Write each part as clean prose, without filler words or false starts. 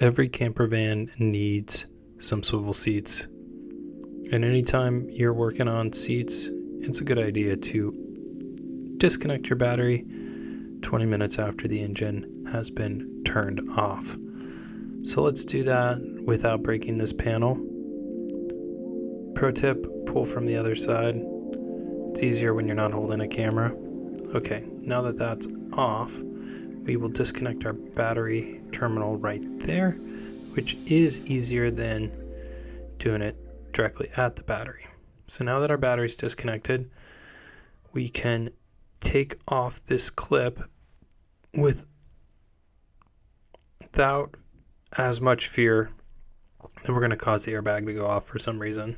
Every camper van needs some swivel seats. And anytime you're working on seats, it's a good idea to disconnect your battery 20 minutes after the engine has been turned off. So let's do that without breaking this panel. Pro tip, pull from the other side. It's easier when you're not holding a camera. Okay, now that that's off, we will disconnect our battery terminal right there, which is easier than doing it directly at the battery. So now that our battery's disconnected, we can take off this clip without as much fear that we're going to cause the airbag to go off for some reason.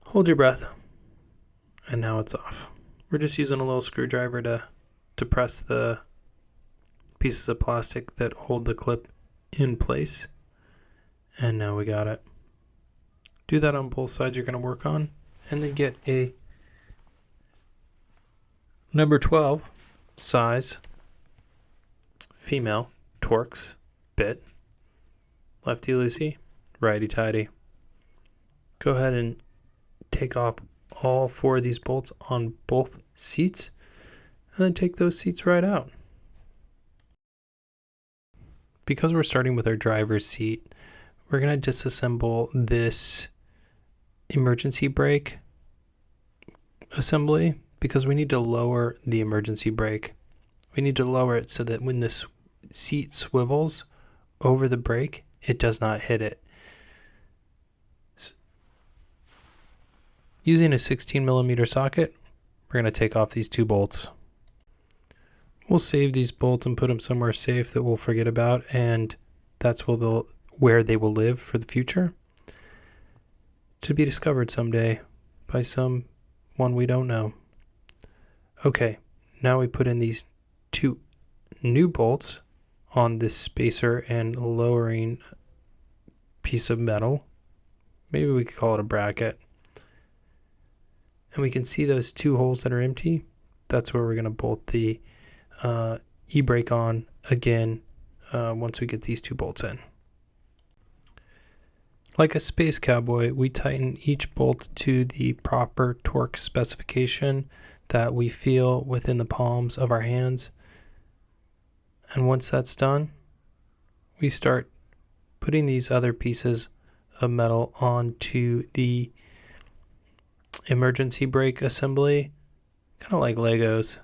Hold your breath. And now it's off. We're just using a little screwdriver to press the pieces of plastic that hold the clip in place. And now we got it. Do that on both sides you're going to work on, and then get a number 12 size female Torx bit. Lefty loosey, righty tighty. Go ahead and take off all 4 of these bolts on both seats, and then take those seats right out. Because we're starting with our driver's seat, we're going to disassemble this emergency brake assembly because we need to lower the emergency brake. We need to lower it so that when this seat swivels over the brake, it does not hit it. Using a 16mm socket, we're going to take off these 2 bolts. We'll save these bolts and put them somewhere safe that we'll forget about, and that's where they will live for the future, to be discovered someday by someone we don't know. Okay, now we put in these 2 new bolts on this spacer and lowering piece of metal. Maybe we could call it a bracket. And we can see those 2 holes that are empty. That's where we're going to bolt the e-brake on again once we get these 2 bolts in. Like a space cowboy, we tighten each bolt to the proper torque specification that we feel within the palms of our hands. And once that's done, we start putting these other pieces of metal onto the emergency brake assembly, kind of like Legos,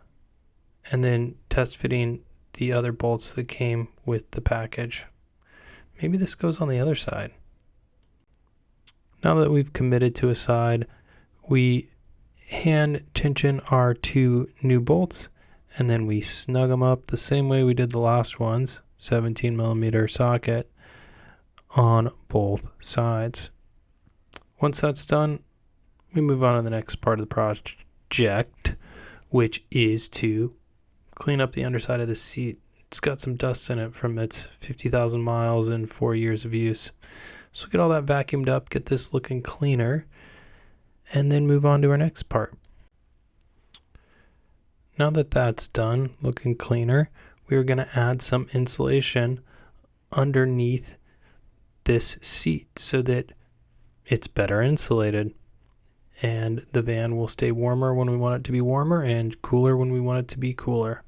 and then test fitting the other bolts that came with the package. Maybe this goes on the other side. Now that we've committed to a side, we hand tension our 2 new bolts, and then we snug them up the same way we did the last ones, 17mm socket on both sides. Once that's done, we move on to the next part of the project, which is to clean up the underside of the seat. It's got some dust in it from its 50,000 miles and 4 years of use. So get all that vacuumed up, get this looking cleaner, and then move on to our next part. Now that that's done, looking cleaner, we are going to add some insulation underneath this seat so that it's better insulated. And the van will stay warmer when we want it to be warmer and cooler when we want it to be cooler.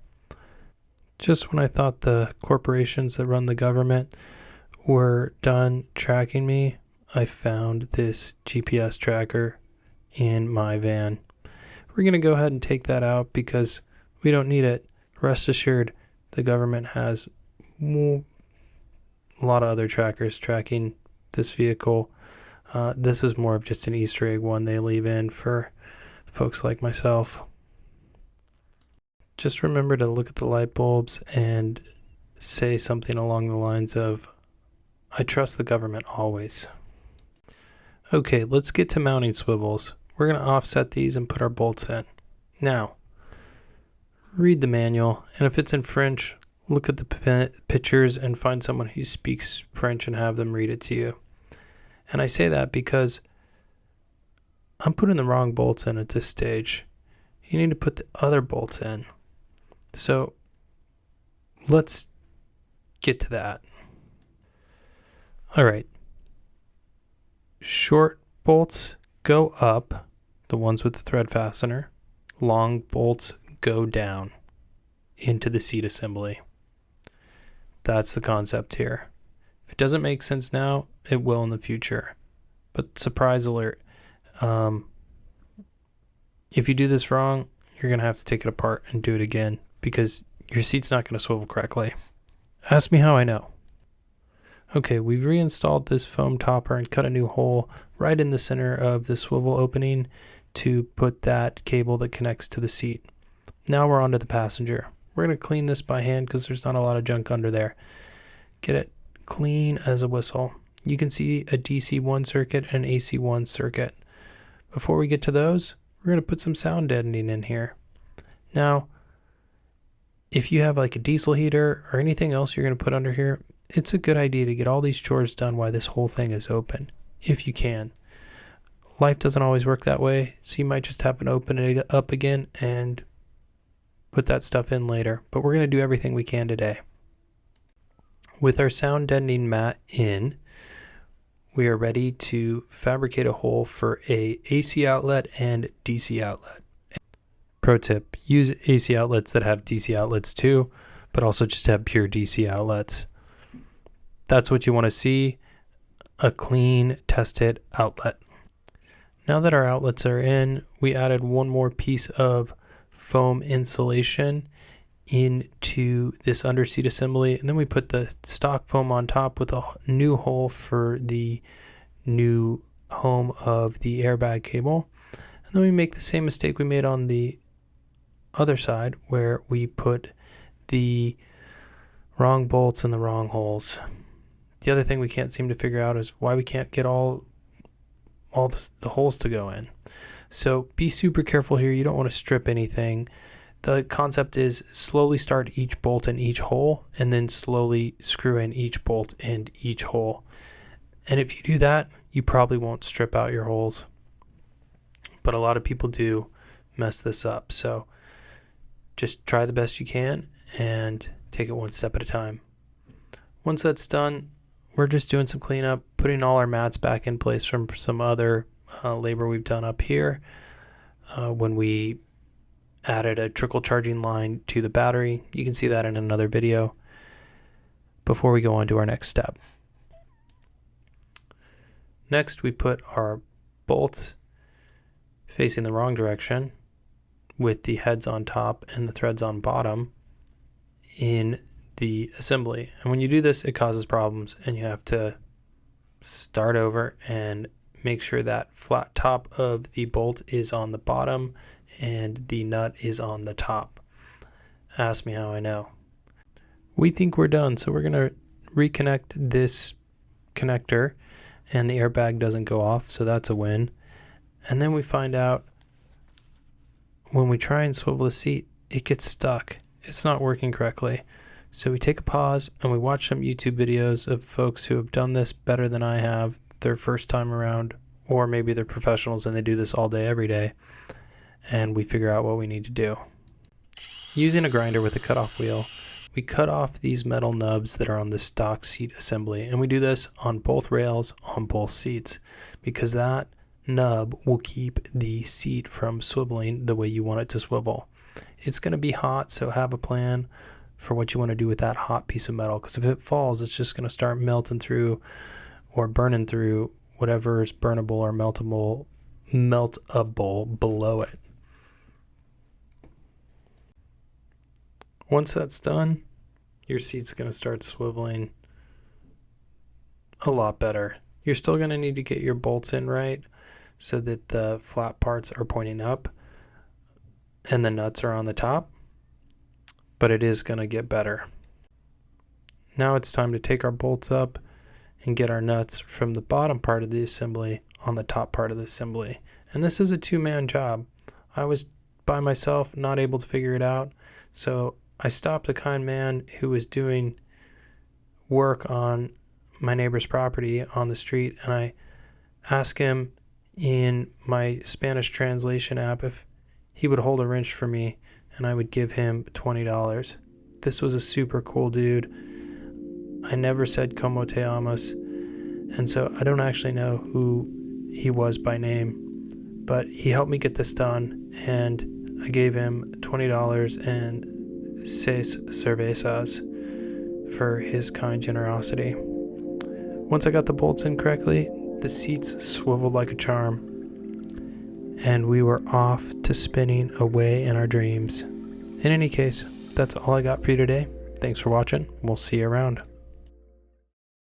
Just when I thought the corporations that run the government were done tracking me, I found this GPS tracker in my van. We're going to go ahead and take that out because we don't need it. Rest assured, the government has a lot of other trackers tracking this vehicle. This is more of just an Easter egg one they leave in for folks like myself. Just remember to look at the light bulbs and say something along the lines of, I trust the government always. Okay, let's get to mounting swivels. We're going to offset these and put our bolts in. Now, read the manual, and if it's in French, look at the pictures and find someone who speaks French and have them read it to you. And I say that because I'm putting the wrong bolts in at this stage. You need to put the other bolts in. So let's get to that. All right. Short bolts go up, the ones with the thread fastener. Long bolts go down into the seat assembly. That's the concept here. If it doesn't make sense now, it will in the future. But surprise alert, if you do this wrong, you're going to have to take it apart and do it again because your seat's not going to swivel correctly. Ask me how I know. Okay, we've reinstalled this foam topper and cut a new hole right in the center of the swivel opening to put that cable that connects to the seat. Now we're on to the passenger. We're going to clean this by hand because there's not a lot of junk under there. Get it clean as a whistle. You can see a DC1 circuit and an AC1 circuit. Before we get to those, we're going to put some sound deadening in here. Now, if you have like a diesel heater or anything else you're going to put under here, it's a good idea to get all these chores done while this whole thing is open, if you can. Life doesn't always work that way, so you might just have to open it up again and put that stuff in later. But we're going to do everything we can today. With our sound deadening mat in, we are ready to fabricate a hole for a AC outlet and DC outlet. Pro tip, use AC outlets that have DC outlets too, but also just have pure DC outlets. That's what you want to see, a clean, tested outlet. Now that our outlets are in, we added one more piece of foam insulation into this underseat assembly, and then we put the stock foam on top with a new hole for the new home of the airbag cable. And then we make the same mistake we made on the other side where we put the wrong bolts in the wrong holes. The other thing we can't seem to figure out is why we can't get all the holes to go in. So be super careful here. You don't want to strip anything. The concept is slowly start each bolt in each hole and then slowly screw in each bolt in each hole. And if you do that, you probably won't strip out your holes. But a lot of people do mess this up. So just try the best you can and take it one step at a time. Once that's done, we're just doing some cleanup, putting all our mats back in place from some other labor we've done up here. When we added a trickle charging line to the battery, you can see that in another video before we go on to our next step. Next, we put our bolts facing the wrong direction with the heads on top and the threads on bottom in the assembly. And when you do this, it causes problems and you have to start over and make sure that flat top of the bolt is on the bottom and the nut is on the top. Ask me how I know. We think we're done, so we're going to reconnect this connector and the airbag doesn't go off, so that's a win. And then we find out when we try and swivel the seat, it gets stuck. It's not working correctly. So we take a pause and we watch some YouTube videos of folks who have done this better than I have their first time around, or maybe they're professionals and they do this all day, every day, and we figure out what we need to do. Using a grinder with a cutoff wheel, we cut off these metal nubs that are on the stock seat assembly, and we do this on both rails on both seats because that nub will keep the seat from swiveling the way you want it to swivel. It's going to be hot, so have a plan for what you want to do with that hot piece of metal, because if it falls, it's just going to start melting through or burning through whatever is burnable or meltable below it. Once that's done, your seat's going to start swiveling a lot better. You're still going to need to get your bolts in right so that the flat parts are pointing up and the nuts are on the top, but it is going to get better. Now it's time to take our bolts up and get our nuts from the bottom part of the assembly on the top part of the assembly. And this is a two-man job. I was by myself, not able to figure it out, so I stopped a kind man who was doing work on my neighbor's property on the street, and I asked him in my Spanish translation app if he would hold a wrench for me, and I would give him $20. This was a super cool dude. I never said "Como te amas," And so I don't actually know who he was by name, but he helped me get this done, and I gave him $20 and 6 cervezas for his kind generosity. Once I got the bolts in correctly, the seats swiveled like a charm, and we were off to spinning away in our dreams. In any case, that's all I got for you today. Thanks for watching. We'll see you around.